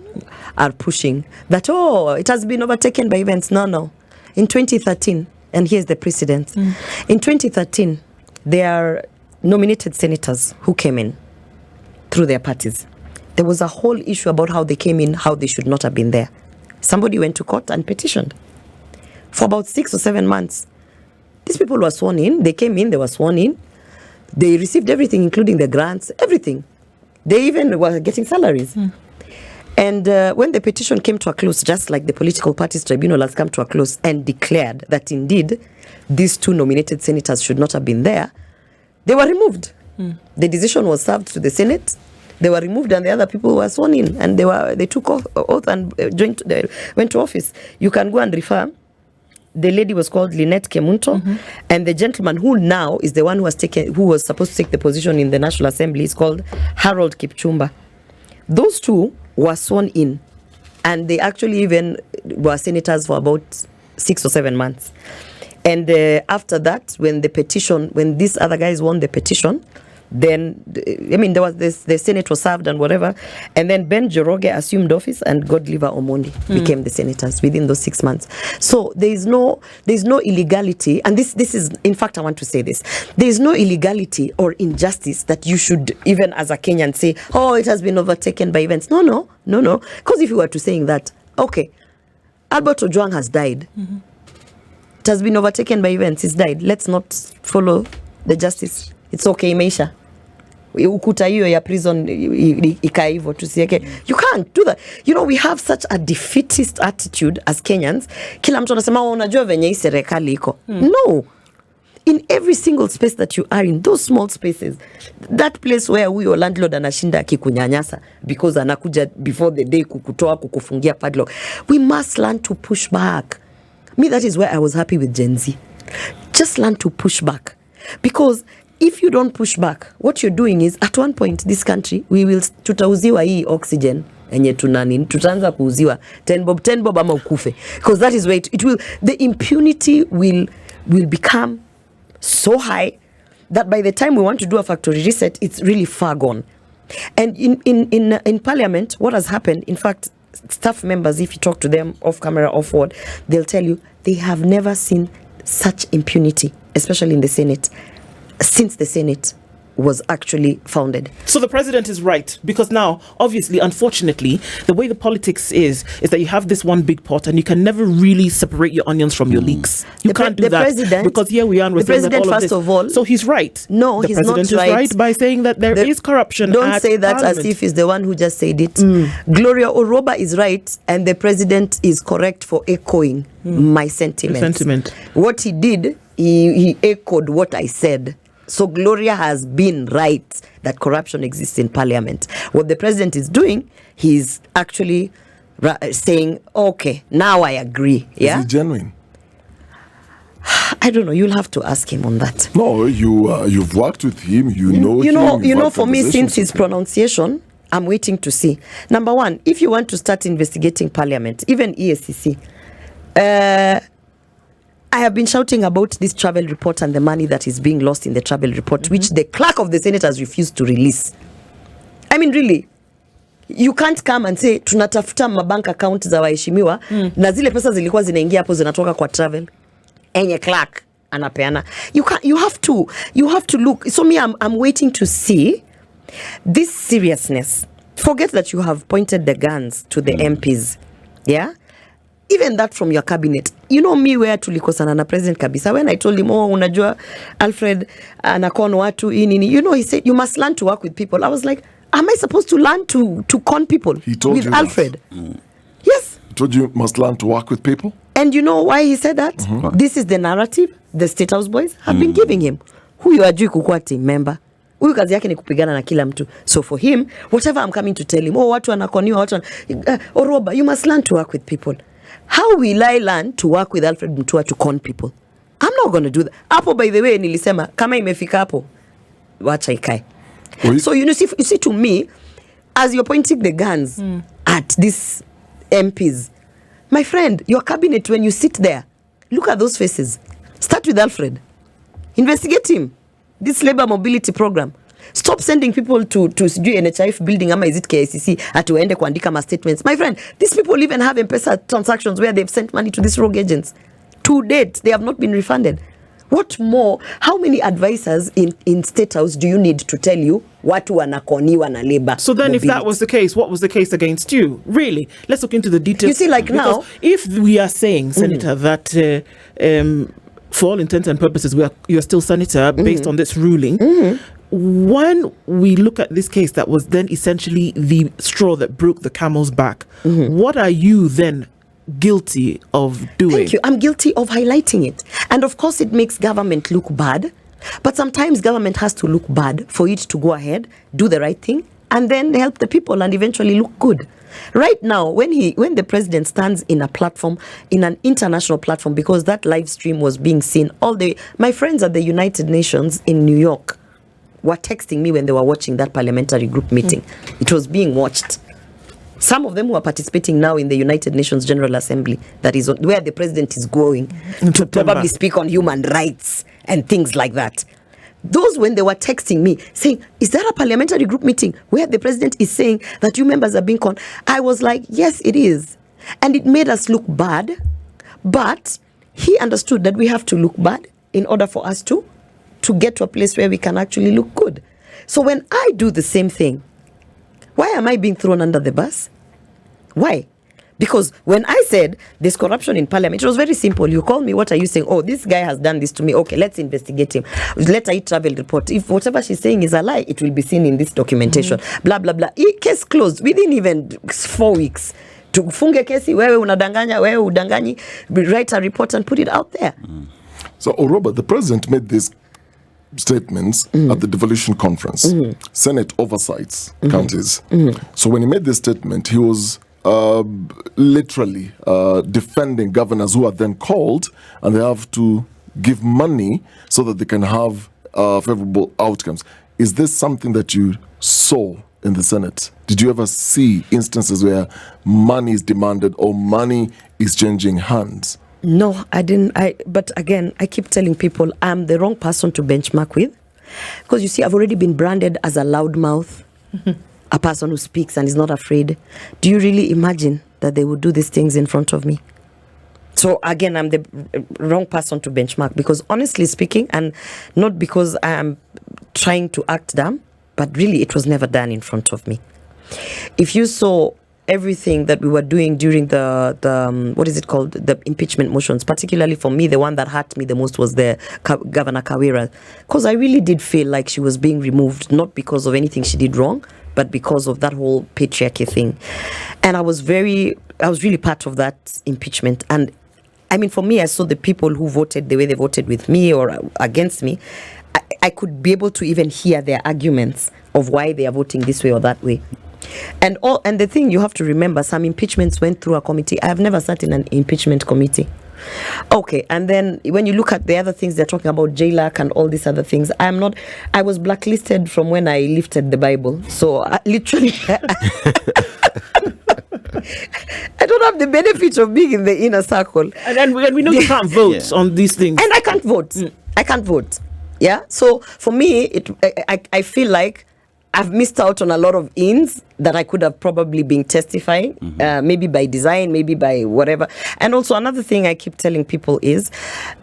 are pushing that, it has been overtaken by events. No. In 2013, and here's the precedent. In 2013, there are nominated senators who came in through their parties. There was a whole issue about how they came in, how they should not have been there. Somebody went to court and petitioned for about 6 or 7 months. These people were sworn in. They came in, they were sworn in. They received everything, including the grants, everything. They even were getting salaries. And when the petition came to a close, just like the political parties tribunal has come to a close and declared that indeed these 2 nominated senators should not have been there, they were removed. The decision was served to the Senate. They were removed and the other people were sworn in and they took oath and went to office. You can go and refer. The lady was called Lynette Kemunto, and the gentleman who now is the one who was supposed to take the position in the National Assembly is called Harold Kipchumba. Those two were sworn in, and they actually even were senators for about 6 or 7 months. And after that, when these other guys won the petition, then, there was the Senate was served and whatever. And then Ben Joroge assumed office and Godliver Omondi became the senators within those 6 months. So there's no illegality. And this is, in fact, I want to say this. There is no illegality or injustice that you should, even as a Kenyan, say, oh, it has been overtaken by events. No. Because if you were to saying that, okay, Albert Ojwang has died. Mm-hmm. It has been overtaken by events. He's died. Let's not follow the justice. It's okay, imeisha. Ukuta hiyo ya prison ikae hivyo tusiweke. You can't do that. We have such a defeatist attitude as Kenyans. Kila mtu anasema unajua venye hii serikali iko. No. In every single space that you are in, those small spaces, that place where huyo landlord anashinda akikunyanyasa because anakuja before the day kukutoa kukufungia padlock, we must learn to push back. Me, that is where I was happy with Gen Z. Just learn to push back. Because if you don't push back, what you're doing is, at one point, this country, tutauziwa hii oxygen, enye tutaanza kuuziwa 10 bob ama ukufe. Because that is where it will, the impunity will become so high that by the time we want to do a factory reset, it's really far gone. And in Parliament, what has happened, in fact, staff members, if you talk to them off camera, off word, they'll tell you they have never seen such impunity, especially in the Senate, since the Senate was actually founded. So the president is right, because now, obviously, unfortunately, the way the politics is that you have this one big pot and you can never really separate your onions from your leeks. You can't do that, because here we are and we're saying that all of this. First of all, so he's right. No, the he's not right. The president is right by saying that there is corruption. Don't say that Parliament. as if he's the one who just said it. Gloria Orwoba is right, and the president is correct for echoing my sentiments. What he did, he echoed what I said. So Gloria has been right that corruption exists in Parliament. What the president is doing, he's actually saying, okay, now I agree. Yeah? Is he genuine? I don't know. You'll have to ask him on that. No, you've worked with him. You know, for me, since his pronunciation, I'm waiting to see. Number one, if you want to start investigating Parliament, even EACC, I have been shouting about this travel report and the money that is being lost in the travel report, which the clerk of the Senate has refused to release. I mean, really, you can't come and say tunatafuta mabank account za waheshimiwa na zile pesa zilikuwa zinaingia hapo zinatoka kwa travel. Enye clerk anapeana. You have to look. So me, I'm waiting to see this seriousness. Forget that you have pointed the guns to the MPs. Yeah? Even that from your cabinet. You know me where tulikosana na President kabisa. When I told him, unajua Alfred anakon watu nini. He said, you must learn to work with people. I was like, am I supposed to learn to con people he told with you Alfred? Yes. He told you must learn to work with people? And you know why he said that? This is the narrative the State House boys have been giving him. Huyu ajui kukuwa team member. Huyu kazi yake ni kupigana na kila mtu. So for him, whatever I'm coming to tell him, watu wanakoniwa, Orwoba, you must learn to work with people. How will I learn to work with Alfred Mutua to con people? I'm not going to do that. Hapo, by the way, nilisema, kama imefika hapo, wacha ikae. So you see, to me, as you're pointing the guns at these MPs, my friend, your cabinet, when you sit there, look at those faces. Start with Alfred. Investigate him. This labor mobility program. Stop sending people to NHIF building, ama is it KICC, atuende kuandika ma statements. My friend, these people even have M-Pesa transactions where they've sent money to these rogue agents. To date, they have not been refunded. What more? How many advisors in State House do you need to tell you watu wanakoniwa na labor? So then if that was the case, what was the case against you? Really? Let's look into the details. You see, like because now, if we are saying, Senator, that for all intents and purposes, you're still Senator based on this ruling, when we look at this case that was then essentially the straw that broke the camel's back, what are you then guilty of doing? Thank you. I'm guilty of highlighting it. And of course it makes government look bad, but sometimes government has to look bad for it to go ahead, do the right thing, and then help the people and eventually look good. Right now, when the president stands in a platform, in an international platform, because that live stream was being seen my friends at the United Nations in New York were texting me when they were watching that parliamentary group meeting. It was being watched. Some of them who are participating now in the United Nations General Assembly, that is where the president is going to probably speak on human rights and things like that. Those, when they were texting me saying, is that a parliamentary group meeting where the president is saying that you members are being conned? I was like, yes, it is. And it made us look bad. But he understood that we have to look bad in order for us to get to a place where we can actually look good. So when I do the same thing, why am I being thrown under the bus? Why? Because when I said there's corruption in parliament, it was very simple. You call me, what are you saying? Oh, this guy has done this to me. Okay, let's investigate him. Let her travel report. If whatever she's saying is a lie, it will be seen in this documentation. Blah, blah, blah. Case closed within even 4 weeks. Tufunge kesi, wewe unadanganya, wewe udanganyi, write a report and put it out there. So, Orwoba, the president made these statements at the devolution conference. Senate oversights counties. So when he made this statement, he was literally defending governors who are then called, and they have to give money so that they can have favorable outcomes. Is this something that you saw in the Senate? Did you ever see instances where money is demanded or money is changing hands? No, I didn't. But again, I keep telling people I'm the wrong person to benchmark with, because you see, I've already been branded as a loudmouth, a person who speaks and is not afraid. Do you really imagine that they would do these things in front of me? So again, I'm the wrong person to benchmark, because honestly speaking, and not because I am trying to act dumb, but really it was never done in front of me. If you saw everything that we were doing during the what is it called, the impeachment motions, particularly for me, the one that hurt me the most was the Governor Kawira, because I really did feel like she was being removed, not because of anything she did wrong, but because of that whole patriarchy thing. And I was really part of that impeachment. And I mean, for me, I saw the people who voted the way they voted with me or against me. I could be able to even hear their arguments of why they are voting this way or that way. And the thing you have to remember, some impeachments went through a committee. I have never sat in an impeachment committee. Okay, and then when you look at the other things they're talking about, JLAC and all these other things, I was blacklisted from when I lifted the Bible. So literally, I don't have the benefit of being in the inner circle. And then we know you can't vote on these things. And I can't vote. I can't vote. Yeah. So for me, I feel like I've missed out on a lot of ins that I could have probably been testifying, maybe by design, maybe by whatever. And also another thing I keep telling people is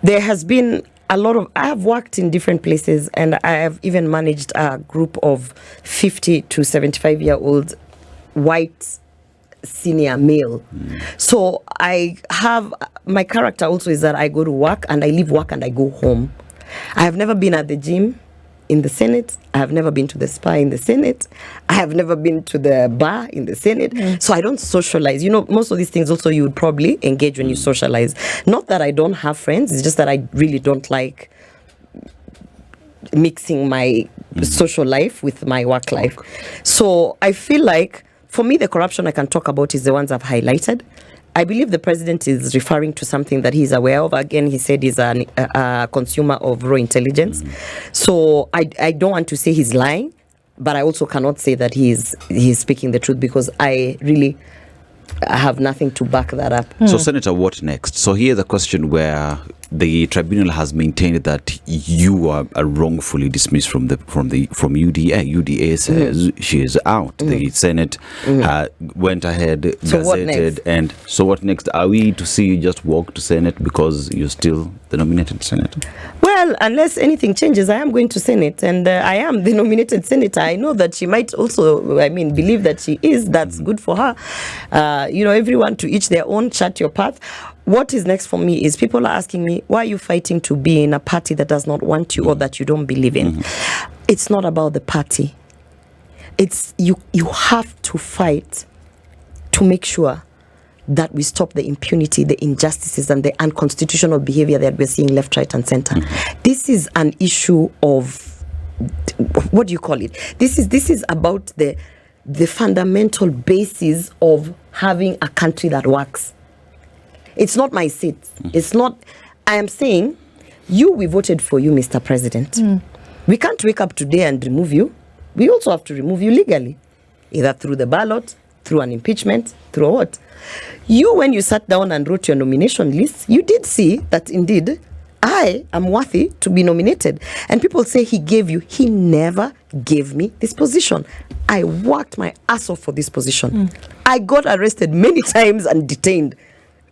there has been a lot of, I have worked in different places, and I have even managed a group of 50 to 75-year-old white senior male. So I have, my character also is that I go to work and I leave work and I go home. I have never been at the gym in the Senate. I have never been to the spa in the Senate. I have never been to the bar in the Senate. So I don't socialize. You know, most of these things also you would probably engage when you socialize. Not that I don't have friends, it's just that I really don't like mixing my social life with my work life. So I feel like, for me, the corruption I can talk about is the ones I've highlighted. I believe the president is referring to something that he's aware of. Again, he said he's a consumer of raw intelligence. So I don't want to say he's lying, but I also cannot say that he's speaking the truth, because I have nothing to back that up. So, Senator, what next? So here's a question where the tribunal has maintained that you are wrongfully dismissed from UDA. UDA says she is out. The Senate went ahead, gazetted, and so what next? Are we to see you just walk to Senate because you're still the nominated senator? Well, unless anything changes, I am going to Senate, and I am the nominated senator. I know that she might also, believe that she is. That's good for her. Everyone to each their own. Chart your path. What is next for me is people are asking me, why are you fighting to be in a party that does not want you or that you don't believe in? It's not about the party. It's you have to fight to make sure that we stop the impunity, the injustices, and the unconstitutional behavior that we're seeing left, right, and center. This is an issue of, what do you call it? This is about the fundamental basis of having a country that works. It's not my seat. It's not, I am saying, we voted for you, Mr. President. We can't wake up today and remove you. We also have to remove you legally, either through the ballot, through an impeachment, through what? You, when you sat down and wrote your nomination list, you did see that indeed I am worthy to be nominated. And people say he gave you. He never gave me this position. I worked my ass off for this position. I got arrested many times and detained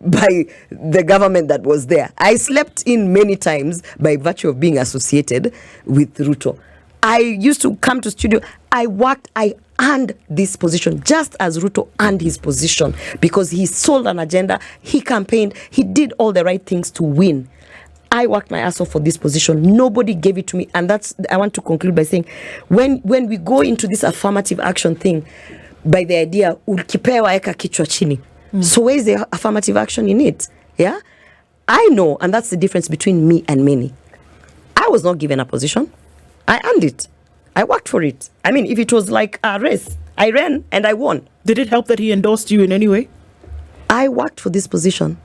by the government that was there. I slept in many times by virtue of being associated with Ruto. I used to come to studio. I earned this position just as Ruto earned his position because he sold an agenda, he campaigned, he did all the right things to win. I worked my ass off for this position. Nobody gave it to me. And I want to conclude by saying, when we go into this affirmative action thing, by the idea, ukipewa eka kichwa chini. So where is the affirmative action in it? Yeah? I know, and that's the difference between me and many. I was not given a position. I earned it. I worked for it. I mean, if it was like a race, I ran and I won. Did it help that he endorsed you in any way? I worked for this position.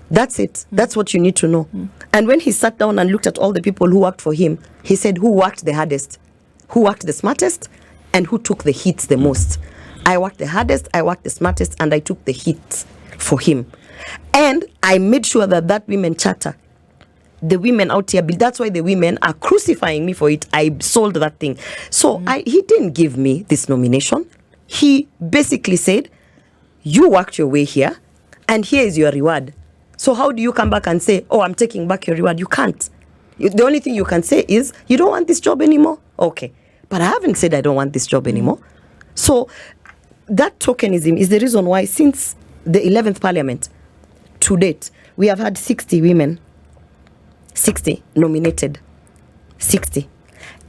That's it. That's what you need to know. And when he sat down and looked at all the people who worked for him, he said, who worked the hardest? Who worked the smartest? And who took the hits the most? I worked the hardest, I worked the smartest, and I took the hits for him. And I made sure that women charter, the women out here, that's why the women are crucifying me for it. I sold that thing. So he didn't give me this nomination. He basically said, you worked your way here, and here is your reward. So how do you come back and say, oh, I'm taking back your reward? You can't. The only thing you can say is, you don't want this job anymore? Okay. But I haven't said I don't want this job anymore. So that tokenism is the reason why since the 11th Parliament to date, we have had 60 women, 60 nominated, 60.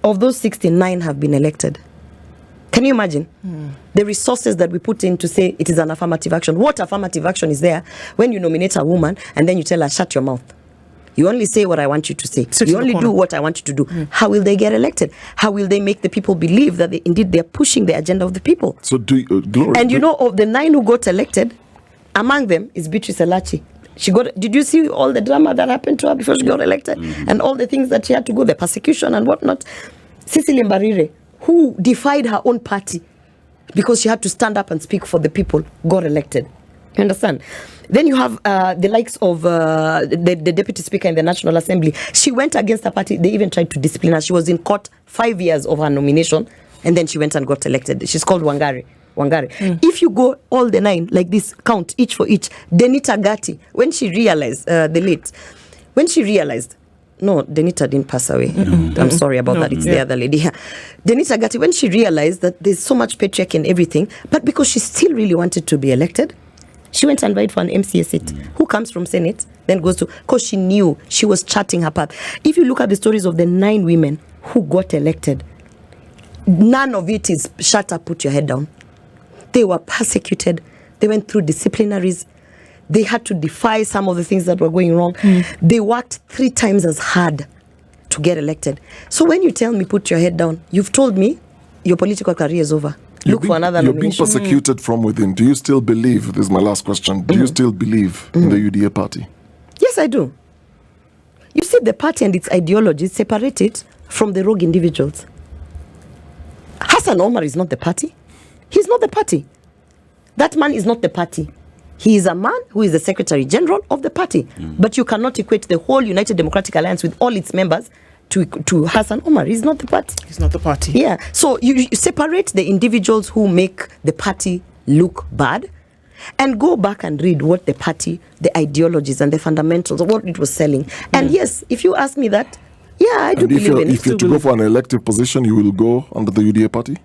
Of those 69 have been elected. Can you imagine the resources that we put in to say it is an affirmative action? What affirmative action is there when you nominate a woman and then you tell her, shut your mouth? You only say what I want you to say. You only do what I want you to do. How will they get elected? How will they make the people believe that indeed they're pushing the agenda of the people? So Gloria, and you know, of the 9 who got elected, among them is Beatrice Elachi. Did you see all the drama that happened to her before she got elected? And all the things that she had to go, the persecution and whatnot. Cecily Mbarire, who defied her own party because she had to stand up and speak for the people, got elected. You understand? Then you have the likes of the Deputy Speaker in the National Assembly. She went against her party. They even tried to discipline her. She was in court 5 years of her nomination, and then she went and got elected. She's called Wangari. If you go all the 9 like this, count each for each. Denita Gatti, when she realized, no, Denita didn't pass away. I'm sorry about that. It's the other lady here. Denita Gatti, when she realized that there's so much patriarchy and everything, but because she still really wanted to be elected, she went and vied for an MCA seat. Who comes from Senate, then goes to, because she knew she was charting her path. If you look at the stories of the 9 women who got elected, none of it is shut up, put your head down. They were persecuted. They went through disciplinaries. They had to defy some of the things that were going wrong. They worked 3 times as hard to get elected. So when you tell me put your head down, you've told me your political career is over. Look for another nomination. You're being persecuted from within. Do you still believe, this is my last question, do you still believe in the UDA party? Yes, I do. You see, the party and its ideology separated from the rogue individuals. Hassan Omar is not the party. He's not the party. That man is not the party. He is a man who is the Secretary General of the party. But you cannot equate the whole United Democratic Alliance with all its members to Hassan Omar. He's not the party. He's not the party. Yeah. So you separate the individuals who make the party look bad and go back and read what the party, the ideologies and the fundamentals of what it was selling. And yes, if you ask me that, yeah, I do believe in it. If you're to go for an elective position, you will go under the UDA party?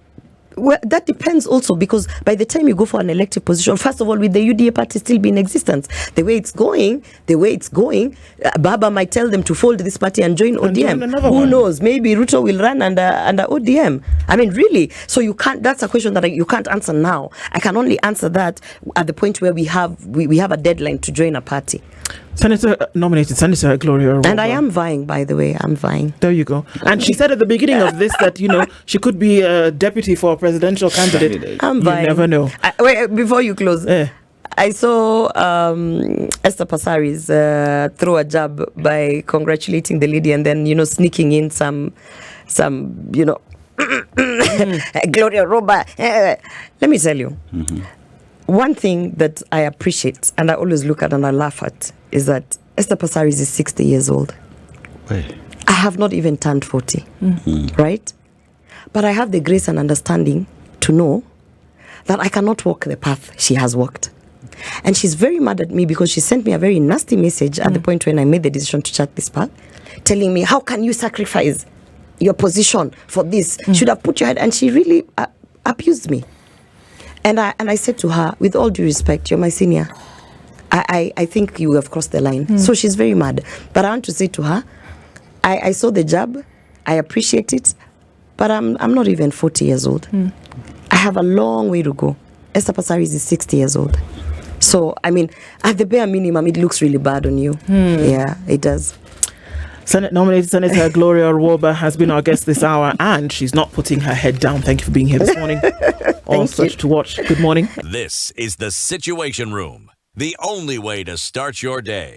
Well, that depends also, because by the time you go for an elective position, first of all, with the UDA party still be in existence, the way it's going, Baba might tell them to fold this party and join ODM. Who knows? Maybe Ruto will run under ODM. I mean, really. So you can't. That's a question that you can't answer now. I can only answer that at the point where we have a deadline to join a party. Nominated Senator Gloria Orwoba. And I am vying, by the way. I'm vying. There you go. And she said at the beginning of this that, she could be a deputy for a presidential candidate. I'm vying. You never know. Wait, before you close. I saw Esther Passaris throw a jab by congratulating the lady and then, sneaking in some Gloria Orwoba. Let me tell you, one thing that I appreciate and I always look at and I laugh at is that Esther Passaris is 60 years old. Hey. I have not even turned 40, right? But I have the grace and understanding to know that I cannot walk the path she has walked. And she's very mad at me because she sent me a very nasty message at the point when I made the decision to chart this path, telling me, how can you sacrifice your position for this? Should have put your head. And she really abused me. And I said to her, with all due respect, you're my senior. I think you have crossed the line. So she's very mad. But I want to say to her, I saw the job. I appreciate it. But I'm not even 40 years old. I have a long way to go. Esther Passaris is 60 years old. So, I mean, at the bare minimum, it looks really bad on you. Yeah, it does. Nominated Senator Gloria Orwoba has been our guest this hour, and she's not putting her head down. Thank you for being here this morning. All such to watch. Good morning. This is the Situation Room, the only way to start your day.